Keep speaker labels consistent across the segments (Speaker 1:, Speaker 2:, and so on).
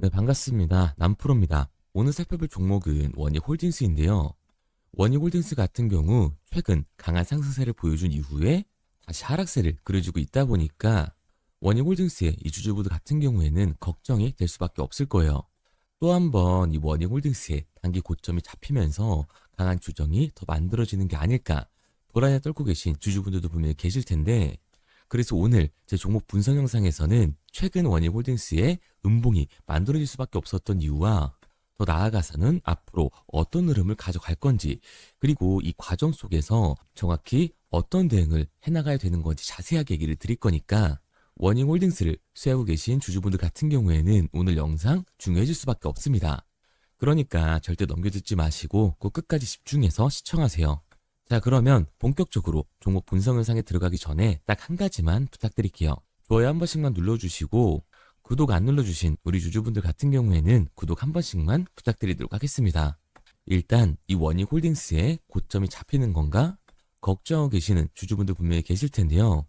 Speaker 1: 네, 반갑습니다. 남프로입니다. 오늘 살펴볼 종목은 원익홀딩스인데요. 원익홀딩스 같은 경우 최근 강한 상승세를 보여준 이후에 다시 하락세를 그려주고 있다 보니까 원익홀딩스의 이 주주분들 같은 경우에는 걱정이 될 수밖에 없을 거예요. 또 한 번 이 원익홀딩스의 단기 고점이 잡히면서 강한 조정이 더 만들어지는 게 아닐까 불안에 떨고 계신 주주분들도 분명히 계실 텐데, 그래서 오늘 제 종목 분석 영상에서는 최근 원익홀딩스의 음봉이 만들어질 수밖에 없었던 이유와 더 나아가서는 앞으로 어떤 흐름을 가져갈 건지, 그리고 이 과정 속에서 정확히 어떤 대응을 해나가야 되는 건지 자세하게 얘기를 드릴 거니까 원익홀딩스를 수행하고 계신 주주분들 같은 경우에는 오늘 영상 중요해질 수밖에 없습니다. 그러니까 절대 넘겨듣지 마시고 꼭 끝까지 집중해서 시청하세요. 자, 그러면 본격적으로 종목 분석 영상에 들어가기 전에 딱 한 가지만 부탁드릴게요. 좋아요 한 번씩만 눌러주시고 구독 안 눌러주신 우리 주주분들 같은 경우에는 구독 한 번씩만 부탁드리도록 하겠습니다. 일단 이 원익홀딩스의 고점이 잡히는 건가 걱정하고 계시는 주주분들 분명히 계실 텐데요.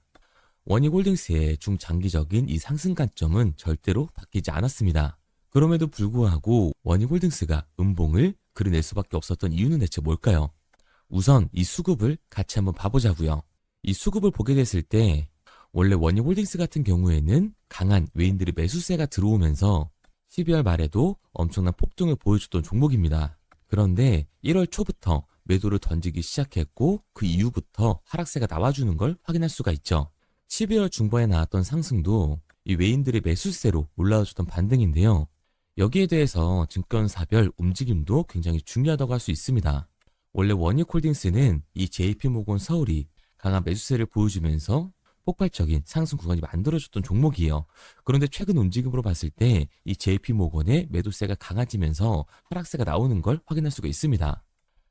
Speaker 1: 원익홀딩스의 중장기적인 이 상승 관점은 절대로 바뀌지 않았습니다. 그럼에도 불구하고 원익홀딩스가 음봉을 그려낼 수밖에 없었던 이유는 대체 뭘까요? 우선 이 수급을 같이 한번 봐보자고요. 이 수급을 보게 됐을 때 원래 원익홀딩스 같은 경우에는 강한 외인들의 매수세가 들어오면서 12월 말에도 엄청난 폭등을 보여줬던 종목입니다. 그런데 1월 초부터 매도를 던지기 시작했고 그 이후부터 하락세가 나와주는 걸 확인할 수가 있죠. 12월 중반에 나왔던 상승도 이 외인들의 매수세로 올라와줬던 반등인데요. 여기에 대해서 증권사별 움직임도 굉장히 중요하다고 할 수 있습니다. 원래 원익홀딩스는 이 JP모건 서울이 강한 매수세를 보여주면서 폭발적인 상승 구간이 만들어졌던 종목이에요. 그런데 최근 움직임으로 봤을 때 이 JP모건의 매도세가 강해지면서 하락세가 나오는 걸 확인할 수가 있습니다.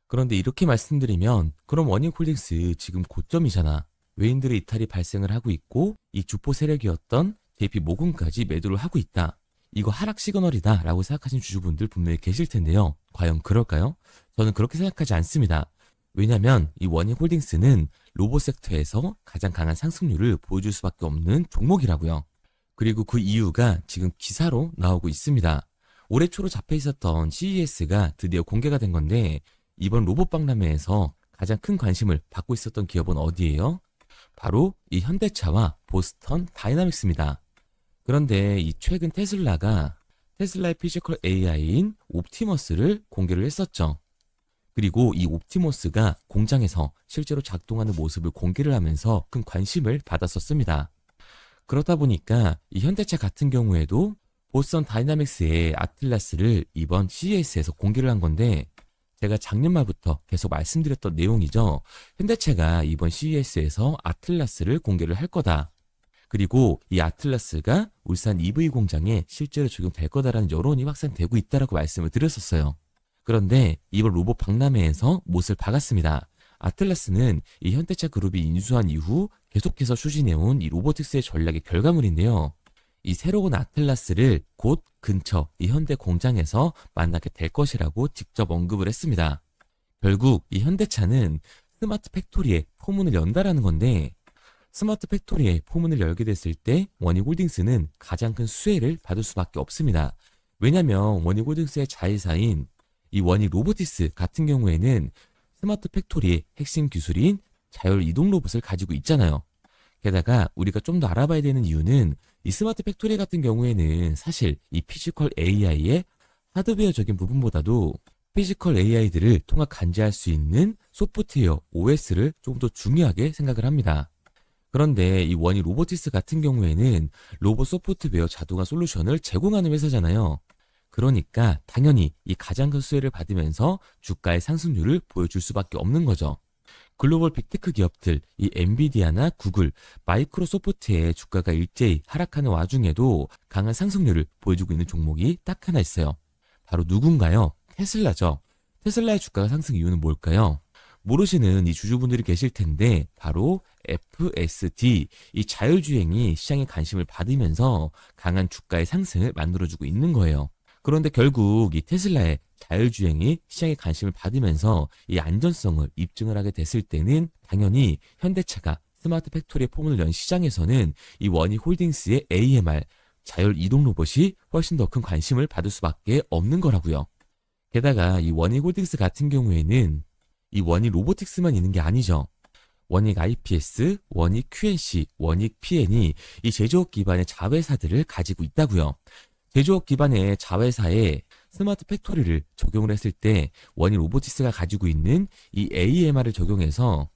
Speaker 1: 그런데 이렇게 말씀드리면 그럼 원익홀딩스 지금 고점이잖아. 외인들의 이탈이 발생을 하고 있고 이 주포 세력이었던 JP모건까지 매도를 하고 있다. 이거 하락 시그널이다 라고 생각하시는 주주분들 분명히 계실 텐데요. 과연 그럴까요? 저는 그렇게 생각하지 않습니다. 왜냐면 이 원익홀딩스는 로봇 섹터에서 가장 강한 상승률을 보여줄 수밖에 없는 종목이라고요. 그리고 그 이유가 지금 기사로 나오고 있습니다. 올해 초로 잡혀 있었던 CES가 드디어 공개가 된 건데 이번 로봇 박람회에서 가장 큰 관심을 받고 있었던 기업은 어디예요? 바로 이 현대차와 보스턴 다이나믹스입니다. 그런데 이 최근 테슬라가 테슬라의 피지컬 AI인 옵티머스를 공개를 했었죠. 그리고 이 옵티머스가 공장에서 실제로 작동하는 모습을 공개를 하면서 큰 관심을 받았었습니다. 그렇다 보니까 이 현대차 같은 경우에도 보스턴 다이나믹스의 아틀라스를 이번 CES에서 공개를 한 건데, 제가 작년 말부터 계속 말씀드렸던 내용이죠. 현대차가 이번 CES에서 아틀라스를 공개를 할 거다. 그리고 이 아틀라스가 울산 EV 공장에 실제로 적용될 거다라는 여론이 확산되고 있다라고 말씀을 드렸었어요. 그런데 이번 로봇 박람회에서 못을 박았습니다. 아틀라스는 이 현대차 그룹이 인수한 이후 계속해서 추진해온 이 로보틱스의 전략의 결과물인데요. 이 새로운 아틀라스를 곧 근처 이 현대 공장에서 만나게 될 것이라고 직접 언급을 했습니다. 결국 이 현대차는 스마트 팩토리에 포문을 연다라는 건데, 스마트 팩토리에 포문을 열게 됐을 때 원익홀딩스는 가장 큰 수혜를 받을 수밖에 없습니다. 왜냐면 원익홀딩스의 자회사인 이 원익 로보티스 같은 경우에는 스마트 팩토리의 핵심 기술인 자율 이동 로봇을 가지고 있잖아요. 게다가 우리가 좀 더 알아봐야 되는 이유는 이 스마트 팩토리 같은 경우에는 사실 이 피지컬 AI의 하드웨어적인 부분보다도 피지컬 AI들을 통합 간지할 수 있는 소프트웨어 OS를 좀 더 중요하게 생각을 합니다. 그런데 이 원익 로보티스 같은 경우에는 로봇 소프트웨어 자동화 솔루션을 제공하는 회사잖아요. 그러니까 당연히 이 가장 큰 수혜를 받으면서 주가의 상승률을 보여줄 수밖에 없는 거죠. 글로벌 빅테크 기업들, 이 엔비디아나 구글, 마이크로소프트의 주가가 일제히 하락하는 와중에도 강한 상승률을 보여주고 있는 종목이 딱 하나 있어요. 바로 누군가요? 테슬라죠. 테슬라의 주가가 상승 이유는 뭘까요? 모르시는 이 주주분들이 계실 텐데 바로 FSD, 이 자율주행이 시장의 관심을 받으면서 강한 주가의 상승을 만들어주고 있는 거예요. 그런데 결국 이 테슬라의 자율주행이 시장의 관심을 받으면서 이 안전성을 입증을 하게 됐을 때는 당연히 현대차가 스마트 팩토리의 포문을 연 시장에서는 이 원익홀딩스의 AMR, 자율 이동 로봇이 훨씬 더 큰 관심을 받을 수밖에 없는 거라고요. 게다가 이 원익홀딩스 같은 경우에는 이 원익 로보틱스만 있는 게 아니죠. 원익 IPS, 원익 QNC, 원익 PN이 이 제조업 기반의 자회사들을 가지고 있다고요. 제조업 기반의 자회사에 스마트 팩토리를 적용을 했을 때 원익 로보틱스가 가지고 있는 이 AMR을 적용해서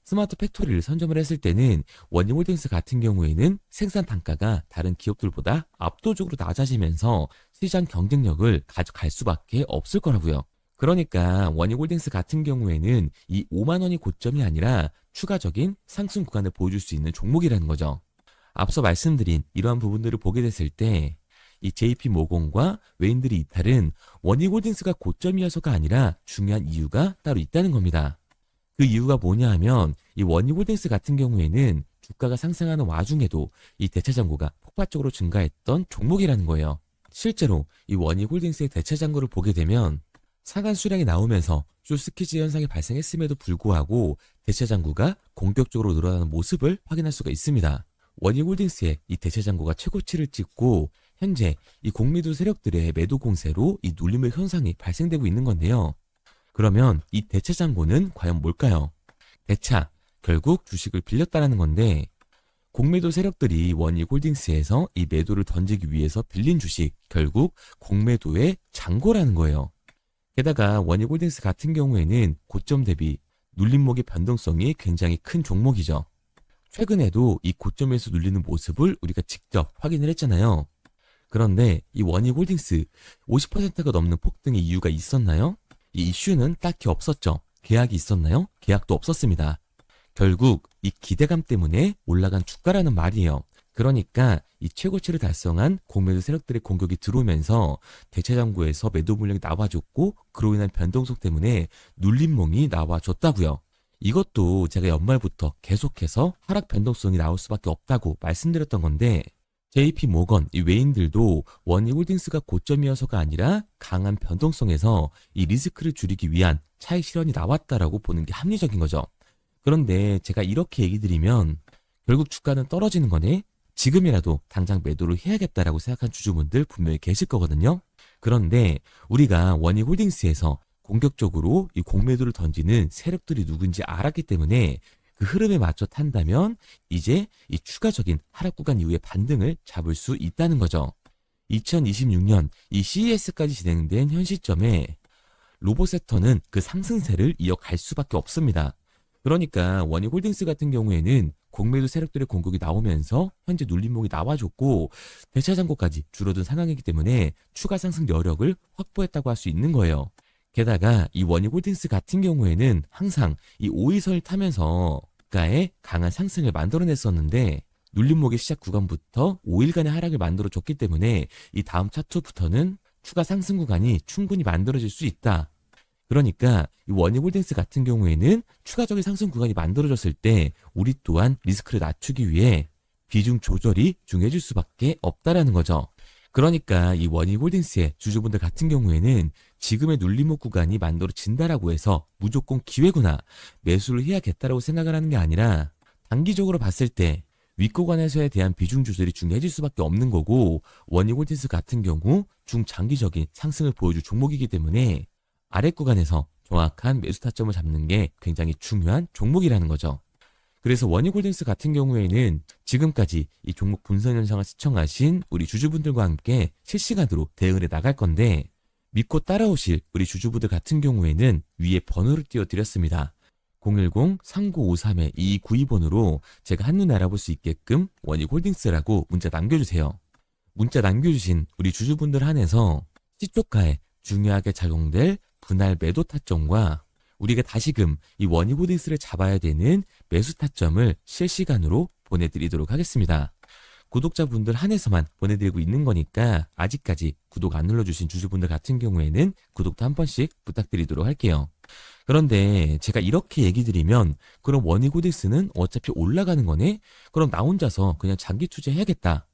Speaker 1: 스마트 팩토리를 선점을 했을 때는 원익홀딩스 같은 경우에는 생산 단가가 다른 기업들보다 압도적으로 낮아지면서 시장 경쟁력을 가져갈 수밖에 없을 거라고요. 그러니까 원익홀딩스 같은 경우에는 이 5만 원이 고점이 아니라 추가적인 상승 구간을 보여줄 수 있는 종목이라는 거죠. 앞서 말씀드린 이러한 부분들을 보게 됐을 때 이 JP 모건과 웨인드리 이탈은 원익홀딩스가 고점이어서가 아니라 중요한 이유가 따로 있다는 겁니다. 그 이유가 뭐냐 하면 이 원익홀딩스 같은 경우에는 주가가 상승하는 와중에도 이 대차 잔고가 폭발적으로 증가했던 종목이라는 거예요. 실제로 이 원익홀딩스의 대차 잔고를 보게 되면 상한 수량이 나오면서 쇼스퀴즈 현상이 발생했음에도 불구하고 대차 잔고가 공격적으로 늘어나는 모습을 확인할 수가 있습니다. 원익홀딩스의 이 대차 잔고가 최고치를 찍고 현재 이 공매도 세력들의 매도 공세로 이 눌림의 현상이 발생되고 있는 건데요. 그러면 이 대차 잔고는 과연 뭘까요? 대차, 결국 주식을 빌렸다라는 건데 공매도 세력들이 원익홀딩스에서 이 매도를 던지기 위해서 빌린 주식, 결국 공매도의 잔고라는 거예요. 게다가 원익홀딩스 같은 경우에는 고점 대비 눌림목의 변동성이 굉장히 큰 종목이죠. 최근에도 이 고점에서 눌리는 모습을 우리가 직접 확인을 했잖아요. 그런데 이 원익홀딩스 50%가 넘는 폭등의 이유가 있었나요? 이 이슈는 딱히 없었죠. 계약이 있었나요? 계약도 없었습니다. 결국 이 기대감 때문에 올라간 주가라는 말이에요. 그러니까 이 최고치를 달성한 공매도 세력들의 공격이 들어오면서 대차 잔고에서 매도 물량이 나와줬고 그로 인한 변동성 때문에 눌림목이 나와줬다고요. 이것도 제가 연말부터 계속해서 하락 변동성이 나올 수밖에 없다고 말씀드렸던 건데 JP 모건, 이 웨인들도 원익홀딩스가 고점이어서가 아니라 강한 변동성에서 이 리스크를 줄이기 위한 차익 실현이 나왔다라고 보는 게 합리적인 거죠. 그런데 제가 이렇게 얘기 드리면 결국 주가는 떨어지는 거네? 지금이라도 당장 매도를 해야겠다라고 생각한 주주분들 분명히 계실 거거든요. 그런데 우리가 원익홀딩스에서 공격적으로 이 공매도를 던지는 세력들이 누군지 알았기 때문에 그 흐름에 맞춰 탄다면 이제 이 추가적인 하락 구간 이후에 반등을 잡을 수 있다는 거죠. 2026년 이 CES까지 진행된 현 시점에 로봇 섹터는 그 상승세를 이어갈 수밖에 없습니다. 그러니까 원익홀딩스 같은 경우에는 공매도 세력들의 공격이 나오면서 현재 눌림목이 나와줬고 대차 잔고까지 줄어든 상황이기 때문에 추가 상승 여력을 확보했다고 할 수 있는 거예요. 게다가 이 원익홀딩스 같은 경우에는 항상 이 5일선을 타면서 주가에 강한 상승을 만들어냈었는데 눌림목의 시작 구간부터 5일간의 하락을 만들어줬기 때문에 이 다음 차트부터는 추가 상승 구간이 충분히 만들어질 수 있다. 그러니까 이 원익홀딩스 같은 경우에는 추가적인 상승 구간이 만들어졌을 때 우리 또한 리스크를 낮추기 위해 비중 조절이 중요해질 수밖에 없다라는 거죠. 그러니까 이 원익홀딩스의 주주분들 같은 경우에는 지금의 눌림목 구간이 만들어진다라고 해서 무조건 기회구나, 매수를 해야겠다라고 생각을 하는 게 아니라 단기적으로 봤을 때 윗구간에서에 대한 비중 조절이 중요해질 수밖에 없는 거고 원익홀딩스 같은 경우 중장기적인 상승을 보여줄 종목이기 때문에 아랫구간에서 정확한 매수 타점을 잡는 게 굉장히 중요한 종목이라는 거죠. 그래서 원익홀딩스 같은 경우에는 지금까지 이 종목 분석 영상을 시청하신 우리 주주분들과 함께 실시간으로 대응을 해 나갈 건데 믿고 따라오실 우리 주주분들 같은 경우에는 위에 번호를 띄워드렸습니다. 010-3953-2292번으로 제가 한눈에 알아볼 수 있게끔 원익홀딩스라고 문자 남겨주세요. 문자 남겨주신 우리 주주분들 한해서 시초가에 중요하게 작용될 분할 매도 타점과 우리가 다시금 이 원익홀딩스를 잡아야 되는 매수 타점을 실시간으로 보내드리도록 하겠습니다. 구독자분들 한해서만 보내드리고 있는 거니까 아직까지 구독 안 눌러주신 주주분들 같은 경우에는 구독도 한 번씩 부탁드리도록 할게요. 그런데 제가 이렇게 얘기 드리면 그럼 원익홀딩스는 어차피 올라가는 거네? 그럼 나 혼자서 그냥 장기 투자해야겠다.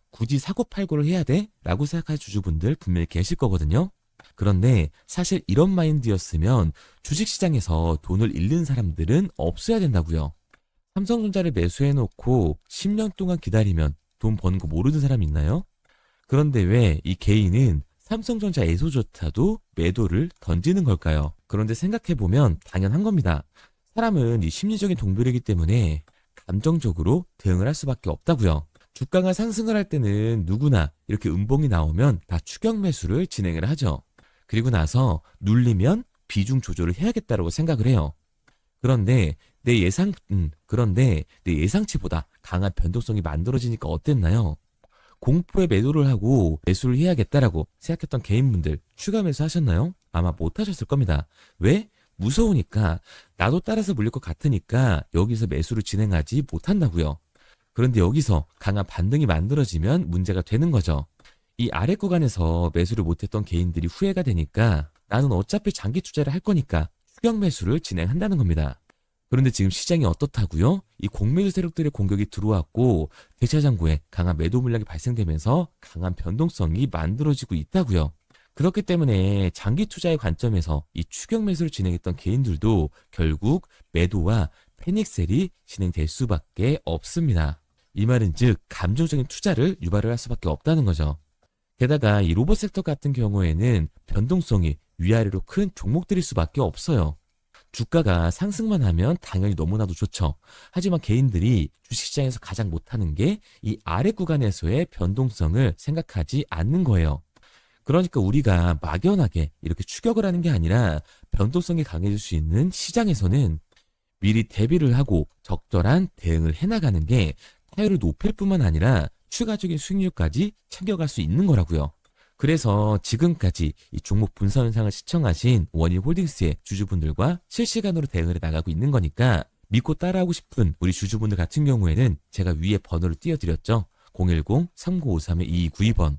Speaker 1: 굳이 사고팔고를 해야 돼? 라고 생각할 주주분들 분명히 계실 거거든요. 그런데 사실 이런 마인드였으면 주식시장에서 돈을 잃는 사람들은 없어야 된다고요. 삼성전자를 매수해놓고 10년 동안 기다리면 돈 버는 거 모르는 사람 있나요? 그런데 왜 이 개인은 삼성전자 애소조차도 매도를 던지는 걸까요? 그런데 생각해보면 당연한 겁니다. 사람은 이 심리적인 동물이기 때문에 감정적으로 대응을 할 수밖에 없다고요. 주가가 상승을 할 때는 누구나 이렇게 음봉이 나오면 다 추격 매수를 진행을 하죠. 그리고 나서 눌리면 비중 조절을 해야겠다라고 생각을 해요. 그런데 그런데 내 예상치보다 강한 변동성이 만들어지니까 어땠나요? 공포에 매도를 하고 매수를 해야겠다라고 생각했던 개인분들 추가 매수 하셨나요? 아마 못 하셨을 겁니다. 왜? 무서우니까, 나도 따라서 물릴 것 같으니까 여기서 매수를 진행하지 못한다고요. 그런데 여기서 강한 반등이 만들어지면 문제가 되는 거죠. 이 아래 구간에서 매수를 못했던 개인들이 후회가 되니까 나는 어차피 장기 투자를 할 거니까 추격 매수를 진행한다는 겁니다. 그런데 지금 시장이 어떻다고요? 이 공매수 세력들의 공격이 들어왔고 대차장고에 강한 매도 물량이 발생되면서 강한 변동성이 만들어지고 있다고요. 그렇기 때문에 장기 투자의 관점에서 이 추격 매수를 진행했던 개인들도 결국 매도와 패닉셀이 진행될 수밖에 없습니다. 이 말은 즉 감정적인 투자를 유발을 할 수밖에 없다는 거죠. 게다가 이 로봇 섹터 같은 경우에는 변동성이 위아래로 큰 종목들일 수밖에 없어요. 주가가 상승만 하면 당연히 너무나도 좋죠. 하지만 개인들이 주식시장에서 가장 못하는 게 이 아래 구간에서의 변동성을 생각하지 않는 거예요. 그러니까 우리가 막연하게 이렇게 추격을 하는 게 아니라 변동성이 강해질 수 있는 시장에서는 미리 대비를 하고 적절한 대응을 해나가는 게 타율을 높일 뿐만 아니라 추가적인 수익률까지 챙겨갈 수 있는 거라고요. 그래서 지금까지 이 종목 분석 영상을 시청하신 원희홀딩스의 주주분들과 실시간으로 대응을 해 나가고 있는 거니까 믿고 따라하고 싶은 우리 주주분들 같은 경우에는 제가 위에 번호를 띄워드렸죠. 010-3953-2292번.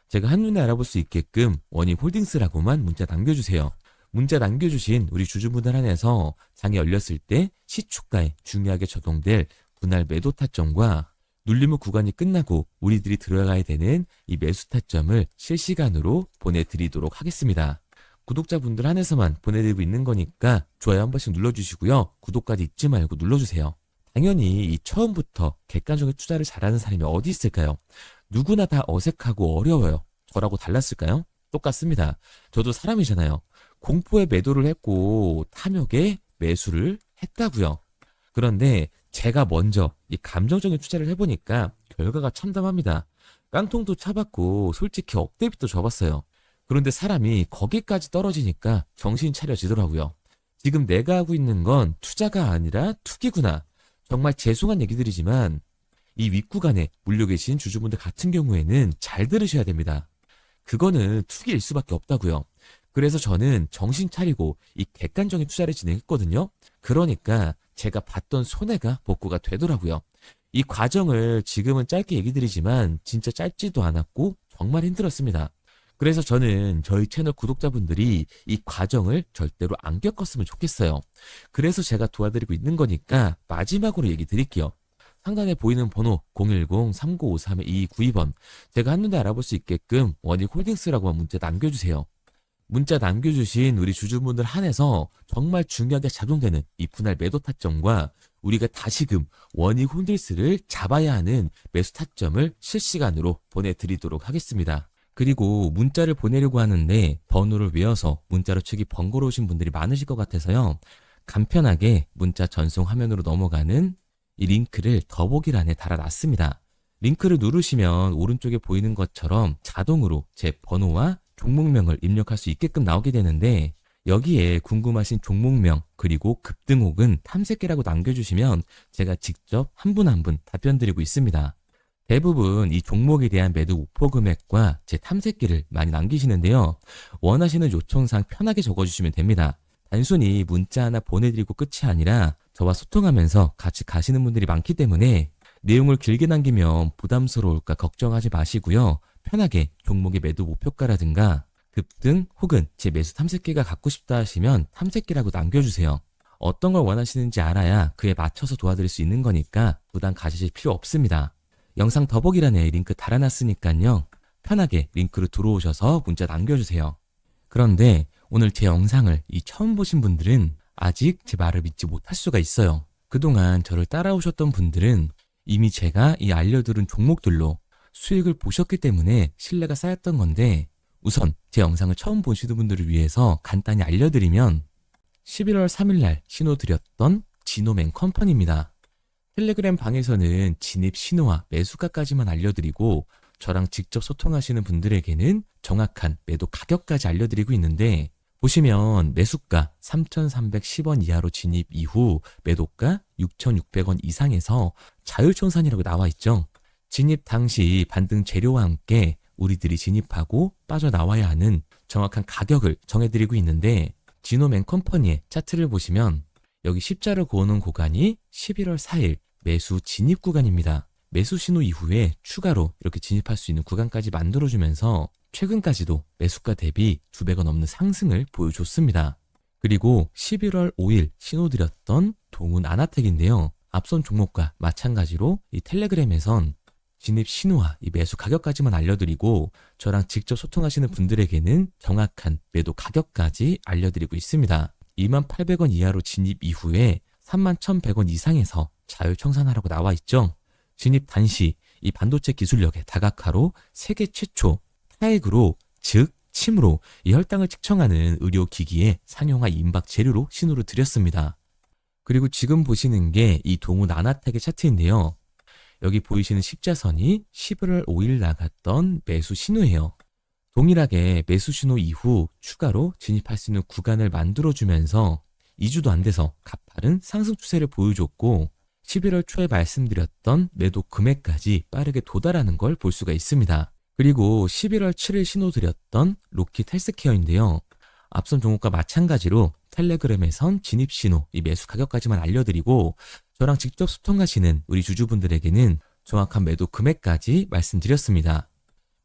Speaker 1: 제가 한눈에 알아볼 수 있게끔 원희홀딩스라고만 문자 남겨주세요. 문자 남겨주신 우리 주주분들 한해서 장이 열렸을 때 시초가에 중요하게 적용될 분할 매도 타점과 눌림 후 구간이 끝나고 우리들이 들어가야 되는 이 매수 타점을 실시간으로 보내드리도록 하겠습니다. 구독자분들 한해서만 보내드리고 있는 거니까 좋아요 한 번씩 눌러주시고요. 구독까지 잊지 말고 눌러주세요. 당연히 이 처음부터 객관적인 투자를 잘하는 사람이 어디 있을까요? 누구나 다 어색하고 어려워요. 저라고 달랐을까요? 똑같습니다. 저도 사람이잖아요. 공포에 매도를 했고 탐욕에 매수를 했다고요. 그런데 제가 먼저 이 감정적인 투자를 해보니까 결과가 참담합니다. 깡통도 차봤고 솔직히 억대빚도 져봤어요. 그런데 사람이 거기까지 떨어지니까 정신 차려지더라고요. 지금 내가 하고 있는 건 투자가 아니라 투기구나. 정말 죄송한 얘기들이지만 이 윗구간에 물려 계신 주주분들 같은 경우에는 잘 들으셔야 됩니다. 그거는 투기일 수밖에 없다고요. 그래서 저는 정신 차리고 이 객관적인 투자를 진행했거든요. 그러니까 제가 봤던 손해가 복구가 되더라고요. 이 과정을 지금은 짧게 얘기 드리지만 진짜 짧지도 않았고 정말 힘들었습니다. 그래서 저는 저희 채널 구독자분들이 이 과정을 절대로 안 겪었으면 좋겠어요. 그래서 제가 도와드리고 있는 거니까 마지막으로 얘기 드릴게요. 상단에 보이는 번호 010-3953-2292번. 제가 한눈에 알아볼 수 있게끔 원희홀딩스라고만 문자 남겨주세요. 문자 남겨주신 우리 주주분들 한해서 정말 중요하게 작용되는 이 분할 매도 타점과 우리가 다시금 원희홀딩스를 잡아야 하는 매수 타점을 실시간으로 보내드리도록 하겠습니다. 그리고 문자를 보내려고 하는데 번호를 외워서 문자로 치기 번거로우신 분들이 많으실 것 같아서요. 간편하게 문자 전송 화면으로 넘어가는 이 링크를 더보기란에 달아놨습니다. 링크를 누르시면 오른쪽에 보이는 것처럼 자동으로 제 번호와 종목명을 입력할 수 있게끔 나오게 되는데 여기에 궁금하신 종목명 그리고 급등 혹은 탐색기라고 남겨주시면 제가 직접 한 분 한 분 답변 드리고 있습니다. 대부분 이 종목에 대한 매도 목표 금액과 제 탐색기를 많이 남기시는데요. 원하시는 요청사항 편하게 적어주시면 됩니다. 단순히 문자 하나 보내드리고 끝이 아니라 저와 소통하면서 같이 가시는 분들이 많기 때문에 내용을 길게 남기면 부담스러울까 걱정하지 마시고요. 편하게 종목의 매도 목표가라든가 급등 혹은 제 매수 탐색기가 갖고 싶다 하시면 탐색기라고 남겨주세요. 어떤 걸 원하시는지 알아야 그에 맞춰서 도와드릴 수 있는 거니까 부담 가지실 필요 없습니다. 영상 더보기란에 링크 달아놨으니까요. 편하게 링크로 들어오셔서 문자 남겨주세요. 그런데 오늘 제 영상을 처음 보신 분들은 아직 제 말을 믿지 못할 수가 있어요. 그동안 저를 따라오셨던 분들은 이미 제가 이 알려드린 종목들로 수익을 보셨기 때문에 신뢰가 쌓였던 건데, 우선 제 영상을 처음 보시는 분들을 위해서 간단히 알려드리면 11월 3일 날 신호 드렸던 지노맨 컴퍼니입니다. 텔레그램 방에서는 진입 신호와 매수가까지만 알려드리고 저랑 직접 소통하시는 분들에게는 정확한 매도 가격까지 알려드리고 있는데, 보시면 매수가 3,310원 이하로 진입 이후 매도가 6,600원 이상에서 자율청산이라고 나와 있죠. 진입 당시 반등 재료와 함께 우리들이 진입하고 빠져나와야 하는 정확한 가격을 정해드리고 있는데, 지노맨 컴퍼니의 차트를 보시면 여기 십자를 그어놓은 구간이 11월 4일 매수 진입 구간입니다. 매수 신호 이후에 추가로 이렇게 진입할 수 있는 구간까지 만들어주면서 최근까지도 매수가 대비 2배가 넘는 상승을 보여줬습니다. 그리고 11월 5일 신호 드렸던 동훈 아나텍인데요. 앞선 종목과 마찬가지로 이 텔레그램에선 진입 신호와 이 매수 가격까지만 알려드리고 저랑 직접 소통하시는 분들에게는 정확한 매도 가격까지 알려드리고 있습니다. 28,000원 이하로 진입 이후에 31,100원 이상에서 자율청산하라고 나와 있죠. 진입 단시 이 반도체 기술력의 다각화로 세계 최초 타액으로, 즉 침으로 이 혈당을 측정하는 의료기기의 상용화 임박 재료로 신호를 드렸습니다. 그리고 지금 보시는 게 이 동훈 아나텍의 차트인데요. 여기 보이시는 십자선이 11월 5일 나갔던 매수 신호예요. 동일하게 매수 신호 이후 추가로 진입할 수 있는 구간을 만들어주면서 2주도 안 돼서 가파른 상승 추세를 보여줬고 11월 초에 말씀드렸던 매도 금액까지 빠르게 도달하는 걸 볼 수가 있습니다. 그리고 11월 7일 신호 드렸던 로킷 헬스케어인데요. 앞선 종목과 마찬가지로 텔레그램에선 진입 신호, 이 매수 가격까지만 알려드리고 저랑 직접 소통하시는 우리 주주분들에게는 정확한 매도 금액까지 말씀드렸습니다.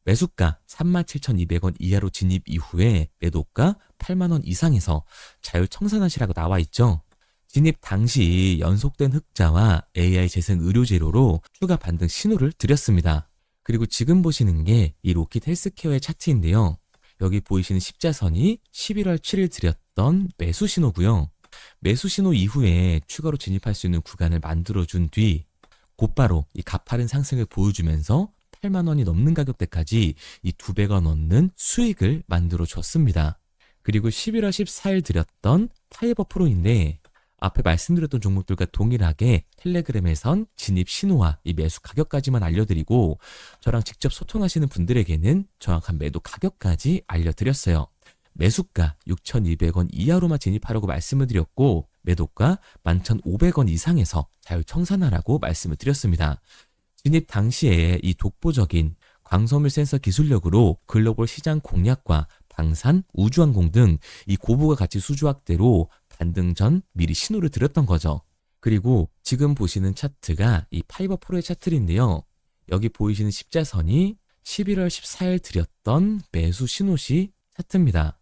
Speaker 1: 매수가 37,200원 이하로 진입 이후에 매도가 8만원 이상에서 자율청산하시라고 나와 있죠. 진입 당시 연속된 흑자와 AI 재생 의료 재료로 추가 반등 신호를 드렸습니다. 그리고 지금 보시는 게 이 로킷 헬스케어의 차트인데요. 여기 보이시는 십자선이 11월 7일 드렸던 매수 신호고요. 매수 신호 이후에 추가로 진입할 수 있는 구간을 만들어준 뒤 곧바로 이 가파른 상승을 보여주면서 8만 원이 넘는 가격대까지 이 2배가 넘는 수익을 만들어 줬습니다. 그리고 11월 14일 드렸던 파이버 프로인데 앞에 말씀드렸던 종목들과 동일하게 텔레그램에선 진입 신호와 이 매수 가격까지만 알려드리고 저랑 직접 소통하시는 분들에게는 정확한 매도 가격까지 알려드렸어요. 매수가 6,200원 이하로만 진입하라고 말씀을 드렸고 매도가 11,500원 이상에서 자율청산하라고 말씀을 드렸습니다. 진입 당시에 이 독보적인 광섬유 센서 기술력으로 글로벌 시장 공략과 방산, 우주항공 등 이 고부가 가치 수주 확대로 반등 전 미리 신호를 드렸던 거죠. 그리고 지금 보시는 차트가 이 파이버 프로의 차트인데요. 여기 보이시는 십자선이 11월 14일 드렸던 매수 신호시 차트입니다.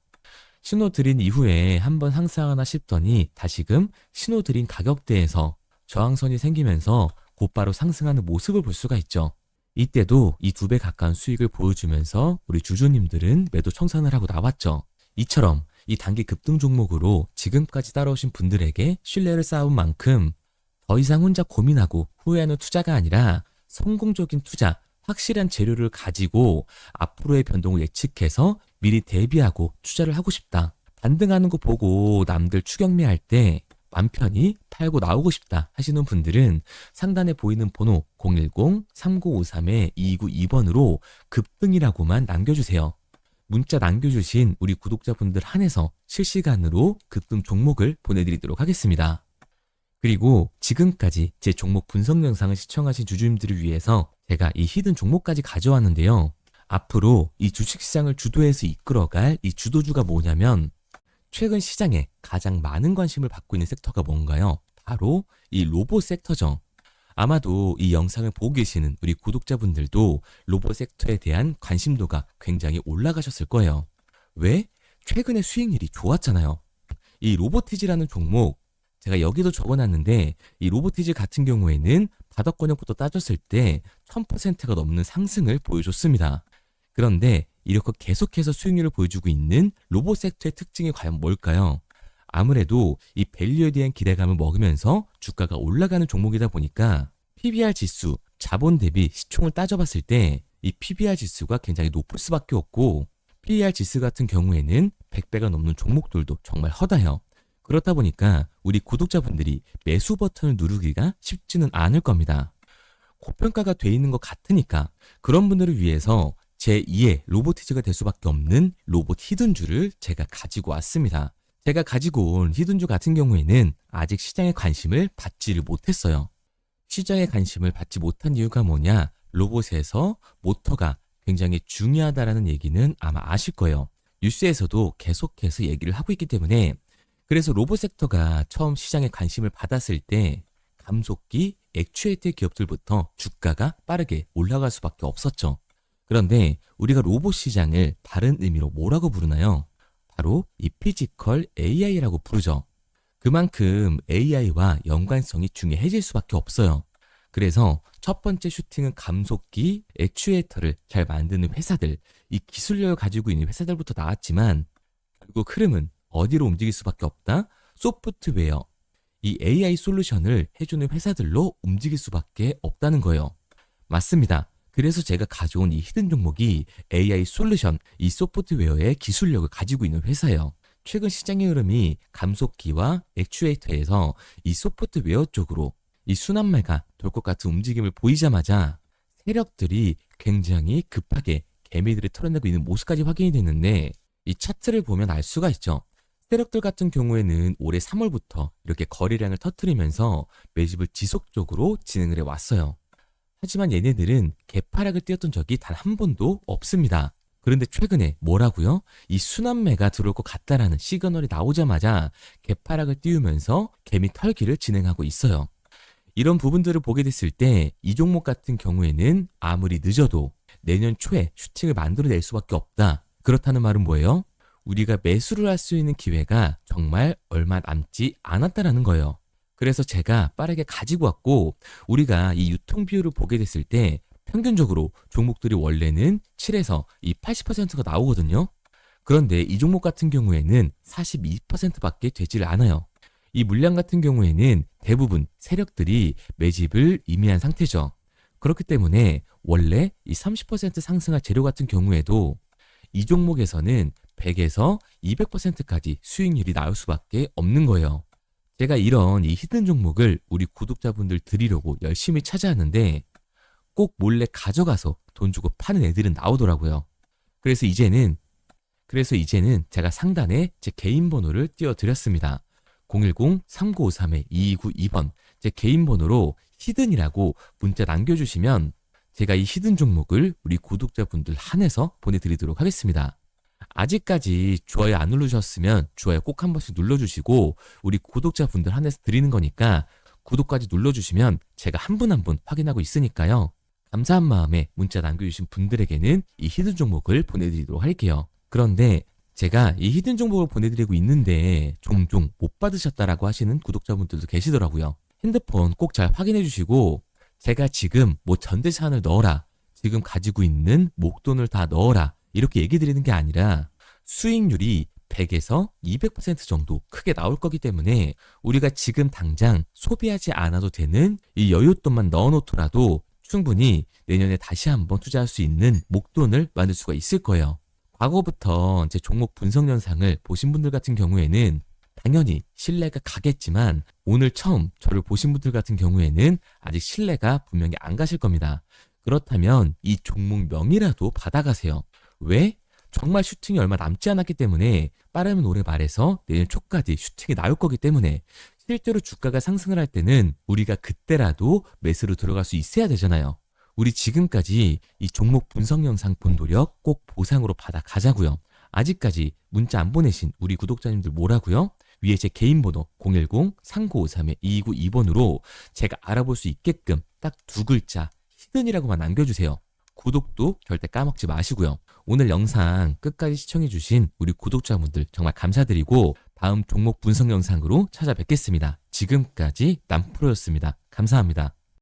Speaker 1: 신호 드린 이후에 한번 상승하나 싶더니 다시금 신호 드린 가격대에서 저항선이 생기면서 곧바로 상승하는 모습을 볼 수가 있죠. 이때도 이 2배 가까운 수익을 보여주면서 우리 주주님들은 매도 청산을 하고 나왔죠. 이처럼 이 단기 급등 종목으로 지금까지 따라오신 분들에게 신뢰를 쌓은 만큼 더 이상 혼자 고민하고 후회하는 투자가 아니라 성공적인 투자, 확실한 재료를 가지고 앞으로의 변동을 예측해서 미리 대비하고 투자를 하고 싶다. 반등하는 거 보고 남들 추격매할 때 맘 편히 팔고 나오고 싶다 하시는 분들은 상단에 보이는 번호 010-3953-2292번으로 급등이라고만 남겨주세요. 문자 남겨주신 우리 구독자분들 한해서 실시간으로 급등 종목을 보내드리도록 하겠습니다. 그리고 지금까지 제 종목 분석 영상을 시청하신 주주님들을 위해서 제가 이 히든 종목까지 가져왔는데요. 앞으로 이 주식시장을 주도해서 이끌어갈 이 주도주가 뭐냐면 최근 시장에 가장 많은 관심을 받고 있는 섹터가 뭔가요? 바로 이 로봇 섹터죠. 아마도 이 영상을 보고 계시는 우리 구독자분들도 로봇 섹터에 대한 관심도가 굉장히 올라가셨을 거예요. 왜? 최근에 수익률이 좋았잖아요. 이 로보티지라는 종목 제가 여기도 적어놨는데 이 로보티지 같은 경우에는 바닥권역부터 따졌을 때 1000%가 넘는 상승을 보여줬습니다. 그런데 이렇게 계속해서 수익률을 보여주고 있는 로봇 섹터의 특징이 과연 뭘까요? 아무래도 이 밸류에 대한 기대감을 먹으면서 주가가 올라가는 종목이다 보니까 PBR 지수, 자본 대비 시총을 따져봤을 때 이 PBR 지수가 굉장히 높을 수밖에 없고 PER 지수 같은 경우에는 100배가 넘는 종목들도 정말 허다해요. 그렇다 보니까 우리 구독자분들이 매수 버튼을 누르기가 쉽지는 않을 겁니다. 고평가가 돼 있는 것 같으니까 그런 분들을 위해서 제2의 로보티즈가 될 수밖에 없는 로봇 히든주를 제가 가지고 왔습니다. 제가 가지고 온 히든주 같은 경우에는 아직 시장의 관심을 받지를 못했어요. 시장의 관심을 받지 못한 이유가 뭐냐? 로봇에서 모터가 굉장히 중요하다라는 얘기는 아마 아실 거예요. 뉴스에서도 계속해서 얘기를 하고 있기 때문에 그래서 로봇 섹터가 처음 시장에 관심을 받았을 때 감속기, 액추에이터 기업들부터 주가가 빠르게 올라갈 수밖에 없었죠. 그런데 우리가 로봇 시장을 다른 의미로 뭐라고 부르나요? 바로 이 피지컬 AI라고 부르죠. 그만큼 AI와 연관성이 중요해질 수밖에 없어요. 그래서 첫 번째 슈팅은 감속기, 액추에이터를 잘 만드는 회사들, 이 기술력을 가지고 있는 회사들부터 나왔지만 결국 흐름은 어디로 움직일 수밖에 없다? 소프트웨어, 이 AI 솔루션을 해주는 회사들로 움직일 수밖에 없다는 거예요. 맞습니다. 그래서 제가 가져온 이 히든 종목이 AI 솔루션, 이 소프트웨어의 기술력을 가지고 있는 회사예요. 최근 시장의 흐름이 감속기와 액추에이터에서 이 소프트웨어 쪽으로 이 순환매가 돌 것 같은 움직임을 보이자마자 세력들이 굉장히 급하게 개미들을 털어내고 있는 모습까지 확인이 됐는데 이 차트를 보면 알 수가 있죠. 세력들 같은 경우에는 올해 3월부터 이렇게 거래량을 터뜨리면서 매집을 지속적으로 진행을 해왔어요. 하지만 얘네들은 개파락을 띄웠던 적이 단 한 번도 없습니다. 그런데 최근에 뭐라고요? 이 순환매가 들어올 것 같다라는 시그널이 나오자마자 개파락을 띄우면서 개미 털기를 진행하고 있어요. 이런 부분들을 보게 됐을 때 이 종목 같은 경우에는 아무리 늦어도 내년 초에 슈팅을 만들어낼 수밖에 없다. 그렇다는 말은 뭐예요? 우리가 매수를 할 수 있는 기회가 정말 얼마 남지 않았다라는 거예요. 그래서 제가 빠르게 가지고 왔고 우리가 이 유통 비율을 보게 됐을 때 평균적으로 종목들이 원래는 7에서 이 80%가 나오거든요. 그런데 이 종목 같은 경우에는 42%밖에 되질 않아요. 이 물량 같은 경우에는 대부분 세력들이 매집을 이미한 상태죠. 그렇기 때문에 원래 이 30% 상승할 재료 같은 경우에도 이 종목에서는 100에서 200%까지 수익률이 나올 수밖에 없는 거예요. 제가 이런 이 히든 종목을 우리 구독자분들 드리려고 열심히 찾아왔는데 꼭 몰래 가져가서 돈 주고 파는 애들은 나오더라고요. 그래서 이제는 제가 상단에 제 개인 번호를 띄워드렸습니다. 010-3953-2292번 제 개인 번호로 히든이라고 문자 남겨주시면 제가 이 히든 종목을 우리 구독자분들 한해서 보내드리도록 하겠습니다. 아직까지 좋아요 안 누르셨으면 좋아요 꼭 한 번씩 눌러주시고 우리 구독자분들 한해서 드리는 거니까 구독까지 눌러주시면 제가 한 분 한 분 확인하고 있으니까요. 감사한 마음에 문자 남겨주신 분들에게는 이 히든 종목을 보내드리도록 할게요. 그런데 제가 이 히든 종목을 보내드리고 있는데 종종 못 받으셨다라고 하시는 구독자분들도 계시더라고요. 핸드폰 꼭 잘 확인해 주시고 제가 지금 뭐 전재산을 넣어라, 지금 가지고 있는 목돈을 다 넣어라 이렇게 얘기 드리는 게 아니라 수익률이 100에서 200% 정도 크게 나올 거기 때문에 우리가 지금 당장 소비하지 않아도 되는 이 여윳돈만 넣어놓더라도 충분히 내년에 다시 한번 투자할 수 있는 목돈을 만들 수가 있을 거예요. 과거부터 제 종목 분석 영상을 보신 분들 같은 경우에는 당연히 신뢰가 가겠지만 오늘 처음 저를 보신 분들 같은 경우에는 아직 신뢰가 분명히 안 가실 겁니다. 그렇다면 이 종목명이라도 받아가세요. 왜? 정말 슈팅이 얼마 남지 않았기 때문에 빠르면 올해 말에서 내년 초까지 슈팅이 나올 거기 때문에 실제로 주가가 상승을 할 때는 우리가 그때라도 매수로 들어갈 수 있어야 되잖아요. 우리 지금까지 이 종목 분석 영상 본 노력 꼭 보상으로 받아 가자고요. 아직까지 문자 안 보내신 우리 구독자님들 뭐라고요? 위에 제 개인 번호 010-3953-2292번으로 제가 알아볼 수 있게끔 딱 두 글자 히든이라고만 남겨주세요. 구독도 절대 까먹지 마시고요. 오늘 영상 끝까지 시청해주신 우리 구독자분들 정말 감사드리고 다음 종목 분석 영상으로 찾아뵙겠습니다. 지금까지 남프로였습니다. 감사합니다.